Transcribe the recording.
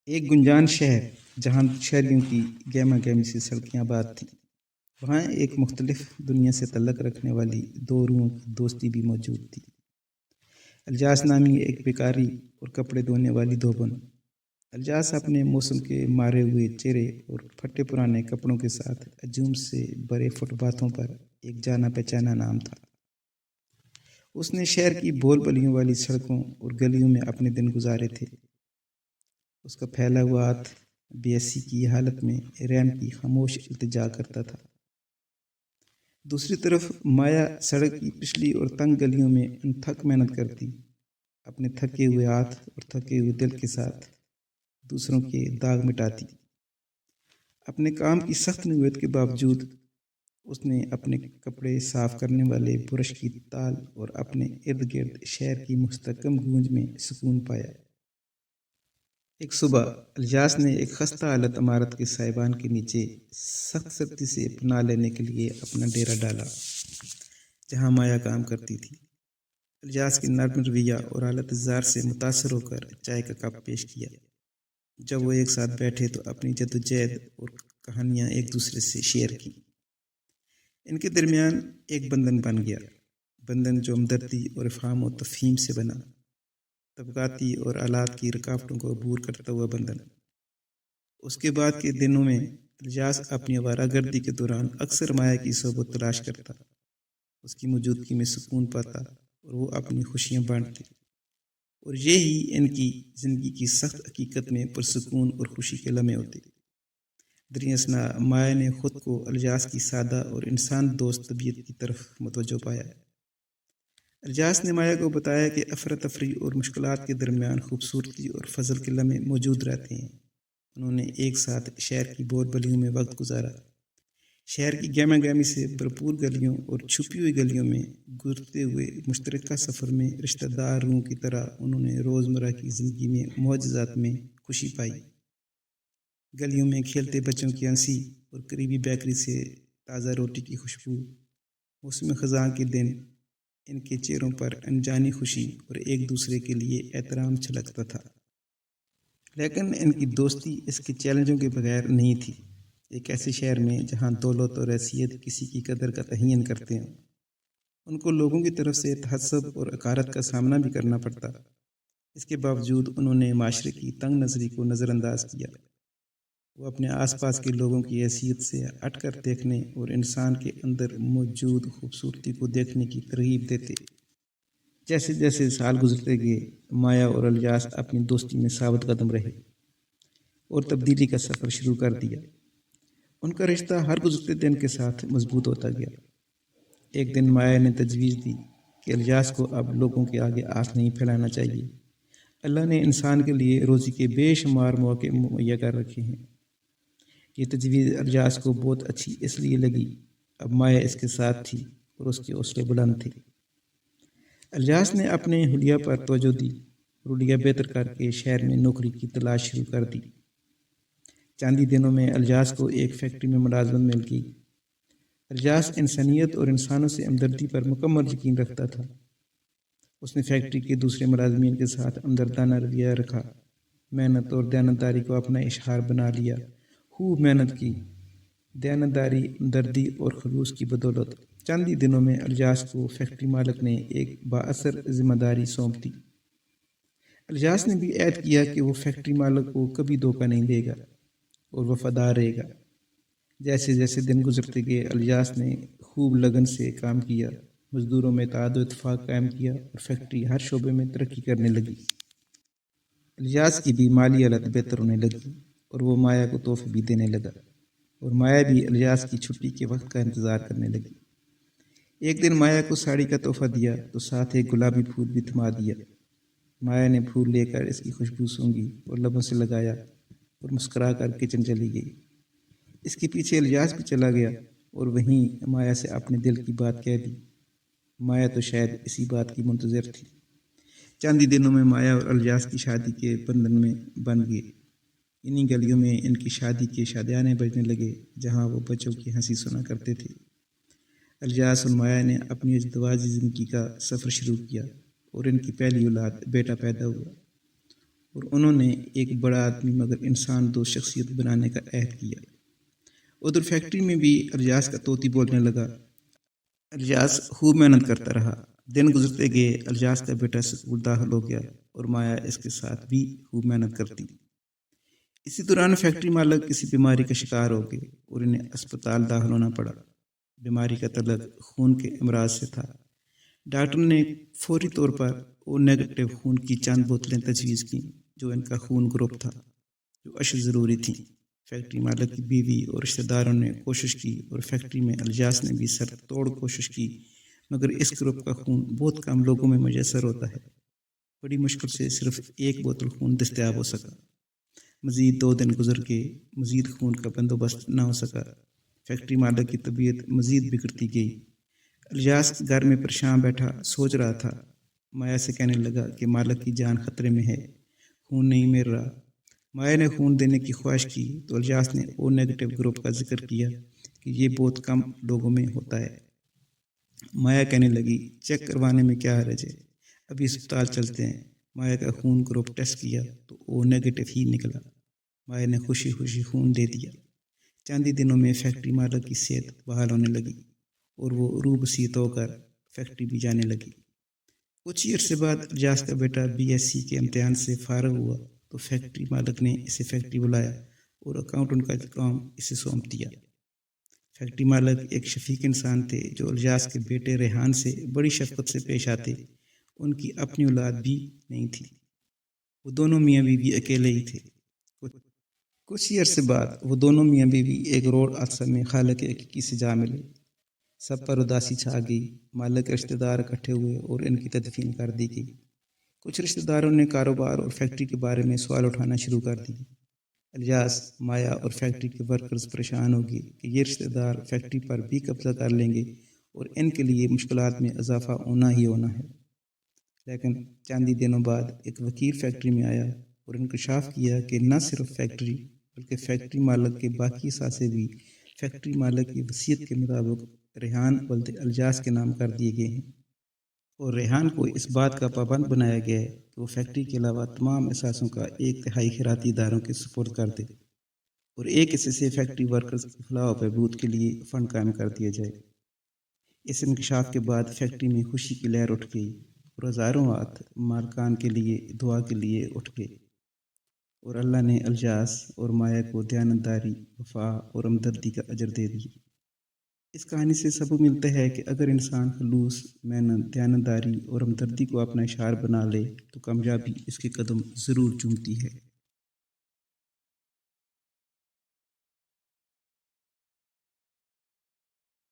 ایک گنجان شہر جہاں شہریوں کی گہما گہمی سی سڑکیں آباد تھیں، وہاں ایک مختلف دنیا سے تعلق رکھنے والی دو روحوں کی دوستی بھی موجود تھی۔ الجاس نامی ایک بیکاری اور کپڑے دھونے والی دھوبن۔ الجاس اپنے موسم کے مارے ہوئے چہرے اور پھٹے پرانے کپڑوں کے ساتھ ہجوم سے بھرے فٹ پاتھوں پر ایک جانا پہچانا نام تھا۔ اس نے شہر کی بول بلیوں والی سڑکوں اور گلیوں میں اپنے دن گزارے تھے۔ اس کا پھیلا ہوا ہاتھ بے حسی کی حالت میں رحم کی خاموش التجا کرتا تھا۔ دوسری طرف مایا سڑک کی پچھلی اور تنگ گلیوں میں انتھک محنت کرتی، اپنے تھکے ہوئے ہاتھ اور تھکے ہوئے دل کے ساتھ دوسروں کے داغ مٹاتی۔ اپنے کام کی سخت نوعیت کے باوجود اس نے اپنے کپڑے صاف کرنے والے برش کی تال اور اپنے ارد گرد شہر کی مستحکم گونج میں سکون پایا۔ ایک صبح الجاس نے ایک خستہ حالت عمارت کے سائبان کے نیچے سخت سردی سے پناہ لینے کے لیے اپنا ڈیرا ڈالا، جہاں مایا کام کرتی تھی۔ الجاس کی نرم رویہ اور حالت زار سے متاثر ہو کر چائے کا کپ پیش کیا۔ جب وہ ایک ساتھ بیٹھے تو اپنی جدوجہد اور کہانیاں ایک دوسرے سے شیئر کی۔ ان کے درمیان ایک بندھن بن گیا، بندھن جو ہمدردی اور افہام و تفہیم سے بنا، طبقاتی اور آلات کی رکاوٹوں کو عبور کرتا ہوا بندھن۔ اس کے بعد کے دنوں میں الجاس اپنی آوارہ گردی کے دوران اکثر مایا کی صحبت تلاش کرتا، اس کی موجودگی میں سکون پاتا اور وہ اپنی خوشیاں بانٹتے، اور یہی ان کی زندگی کی سخت حقیقت میں پرسکون اور خوشی کے لمحے ہوتے۔ دریں اثنا مایا نے خود کو الجاس کی سادہ اور انسان دوست طبیعت کی طرف متوجہ پایا۔ الجاس نے مایا کو بتایا کہ افراتفری اور مشکلات کے درمیان خوبصورتی اور فضل کے لمحے موجود رہتے ہیں۔ انہوں نے ایک ساتھ شہر کی بول بلیوں میں وقت گزارا، شہر کی گہما گہمی سے بھرپور گلیوں اور چھپی ہوئی گلیوں میں گزرتے ہوئے مشترکہ سفر میں رشتہ دار روحوں کی طرح انہوں نے روزمرہ کی زندگی میں معجزات میں خوشی پائی۔ گلیوں میں کھیلتے بچوں کی ہنسی اور قریبی بیکری سے تازہ روٹی کی خوشبو، موسم خزاں کے دن، ان کے چہروں پر انجانی خوشی اور ایک دوسرے کے لیے احترام چھلکتا تھا۔ لیکن ان کی دوستی اس کے چیلنجوں کے بغیر نہیں تھی۔ ایک ایسے شہر میں جہاں دولت اور حیثیت کسی کی قدر کا تعین کرتے ہیں، ان کو لوگوں کی طرف سے تحسب اور حقارت کا سامنا بھی کرنا پڑتا۔ اس کے باوجود انہوں نے معاشرے کی تنگ نظری کو نظر انداز کیا۔ وہ اپنے آس پاس کے لوگوں کی حیثیت سے ہٹ کر دیکھنے اور انسان کے اندر موجود خوبصورتی کو دیکھنے کی ترغیب دیتے۔ جیسے جیسے سال گزرتے گئے، مایا اور الجاس اپنی دوستی میں ثابت قدم رہے اور تبدیلی کا سفر شروع کر دیا۔ ان کا رشتہ ہر گزرتے دن کے ساتھ مضبوط ہوتا گیا۔ ایک دن مایا نے تجویز دی کہ الجاس کو اب لوگوں کے آگے آنکھ نہیں پھیلانا چاہیے۔ اللہ نے انسان کے لیے روزی کے بے شمار مواقع مہیا کر رکھے ہیں۔ یہ تجویز الجاس کو بہت اچھی اس لیے لگی، اب مایا اس کے ساتھ تھی اور اس کے حوصلے بلند تھے۔ الجاس نے اپنے حلیہ پر توجہ دی اور حلیہ بہتر کر کے شہر میں نوکری کی تلاش شروع کر دی۔ چند ہی دنوں میں الجاس کو ایک فیکٹری میں ملازمت مل گئی۔ الجاس انسانیت اور انسانوں سے ہمدردی پر مکمل یقین رکھتا تھا۔ اس نے فیکٹری کے دوسرے ملازمین کے ساتھ ہمدردانہ رویہ رکھا، محنت اور دیانتداری کو اپنا اشعار بنا لیا۔ خوب محنت کی، دیانتداری، ہمدردی اور خلوص کی بدولت چند ہی دنوں میں الجاس کو فیکٹری مالک نے ایک بااثر ذمہ داری سونپ دی۔ الجاس نے بھی عہد کیا کہ وہ فیکٹری مالک کو کبھی دھوکہ نہیں دے گا اور وفادار رہے گا۔ جیسے جیسے دن گزرتے گئے، الجاس نے خوب لگن سے کام کیا، مزدوروں میں اتحاد و اتفاق قائم کیا اور فیکٹری ہر شعبے میں ترقی کرنے لگی۔ الجاس کی بھی مالی حالت بہتر ہونے لگی اور وہ مایا کو تحفے بھی دینے لگا، اور مایا بھی الجاس کی چھٹی کے وقت کا انتظار کرنے لگی۔ ایک دن مایا کو ساڑی کا تحفہ دیا تو ساتھ ایک گلابی پھول بھی تھما دیا۔ مایا نے پھول لے کر اس کی خوشبو سونگھی اور لبوں سے لگایا اور مسکرا کر کچن چلی گئی۔ اس کے پیچھے الجاس بھی چلا گیا اور وہیں مایا سے اپنے دل کی بات کہہ دی۔ مایا تو شاید اسی بات کی منتظر تھی۔ چند ہی دنوں میں مایا اور الجاس کی شادی کے بندھن میں بن گئے۔ انہی گلیوں میں ان کی شادی کے شادیانے بجنے لگے، جہاں وہ بچوں کی ہنسی سنا کرتے تھے۔ الجاس اور مایا نے اپنی ازدواجی زندگی کا سفر شروع کیا اور ان کی پہلی اولاد بیٹا پیدا ہوا، اور انہوں نے ایک بڑا آدمی مگر انسان دو شخصیت بنانے کا عہد کیا۔ ادھر فیکٹری میں بھی الجاس کا طوطی بولنے لگا۔ الجاس خوب محنت کرتا رہا۔ دن گزرتے گئے، الجاس کا بیٹا اسکول داخل ہو گیا اور مایا اس کے ساتھ بھی خوب محنت کرتی۔ اسی دوران فیکٹری مالک کسی بیماری کا شکار ہو گئے اور انہیں اسپتال داخل ہونا پڑا۔ بیماری کا تعلق خون کے امراض سے تھا۔ ڈاکٹر نے فوری طور پر او نیگیٹو خون کی چند بوتلیں تجویز کیں جو ان کا خون گروپ تھا، جو اشد ضروری تھیں۔ فیکٹری مالک کی بیوی اور رشتہ داروں نے کوشش کی اور فیکٹری میں الجاس نے بھی سر توڑ کوشش کی، مگر اس گروپ کا خون بہت کم لوگوں میں میسر ہوتا ہے۔ بڑی مشکل سے صرف ایک بوتل خون دستیاب ہو سکا۔ مزید 2 دن گزر گئے، مزید خون کا بندوبست نہ ہو سکا۔ فیکٹری مالک کی طبیعت مزید بگڑتی گئی۔ الجاس گھر میں پریشان بیٹھا سوچ رہا تھا۔ مایا سے کہنے لگا کہ مالک کی جان خطرے میں ہے، خون نہیں مل رہا۔ مایا نے خون دینے کی خواہش کی تو الجاس نے او نیگیٹو گروپ کا ذکر کیا کہ یہ بہت کم لوگوں میں ہوتا ہے۔ مایا کہنے لگی، چیک کروانے میں کیا حرج ہے، ابھی اسپتال چلتے ہیں۔ مایا کا خون گروپ ٹیسٹ کیا تو او نیگیٹو ہی نکلا۔ مایا نے خوشی خوشی خون دے دیا۔ چند ہی دنوں میں فیکٹری مالک کی صحت بحال ہونے لگی اور وہ روح بسیط ہو کر فیکٹری بھی جانے لگی۔ کچھ ہی عرصے بعد الجاس کا بیٹا BSc کے امتحان سے فارغ ہوا تو فیکٹری مالک نے اسے فیکٹری بلایا اور اکاؤنٹنٹ کا کام اسے سونپ دیا۔ فیکٹری مالک ایک شفیق انسان تھے جو الجاس کے بیٹے ریحان سے بڑی شفقت سے پیش آتے۔ ان کی اپنی اولاد بھی نہیں تھی، وہ دونوں میاں بیوی اکیلے ہی تھے۔ کچھ ہی عرصے بعد وہ دونوں میاں بیوی ایک روڈ حادثہ میں خالق حقیقی سے جا ملے۔ سب پر اداسی چھا گئی۔ مالک کے رشتہ دار اکٹھے ہوئے اور ان کی تدفین کر دی گئی۔ کچھ رشتہ داروں نے کاروبار اور فیکٹری کے بارے میں سوال اٹھانا شروع کر دیے۔ الجاس، مایا اور فیکٹری کے ورکرز پریشان ہو گئے کہ یہ رشتہ دار فیکٹری پر بھی قبضہ کر لیں گے اور ان کے لیے مشکلات میں اضافہ ہونا ہی ہونا ہے۔ لیکن چند ہی دنوں بعد ایک وکیل فیکٹری میں آیا اور انکشاف کیا کہ نہ صرف فیکٹری بلکہ فیکٹری مالک کے باقی اثاثے بھی فیکٹری مالک کی وصیت کے مطابق ریحان ولد الجاس کے نام کر دیے گئے ہیں، اور ریحان کو اس بات کا پابند بنایا گیا ہے کہ وہ فیکٹری کے علاوہ تمام اثاثوں کا 1/3 خیراتی اداروں کے سپرد کر دے اور ایک حصے سے فیکٹری ورکرز کی فلاح و بہبود کے لیے فنڈ قائم کر دیا جائے۔ اس انکشاف کے بعد فیکٹری میں خوشی کی لہر اٹھ گئی اور ہزاروں ہاتھ مالکان کے لیے دعا کے لیے اٹھ گئے، اور اللہ نے الجاس اور مایا کو دیانتداری، وفا اور ہمدردی کا اجر دے دیا۔ اس کہانی سے سبق ملتا ہے کہ اگر انسان خلوص، محنت، دیانتداری اور ہمدردی کو اپنا شعار بنا لے تو کامیابی اس کے قدم ضرور چومتی ہے۔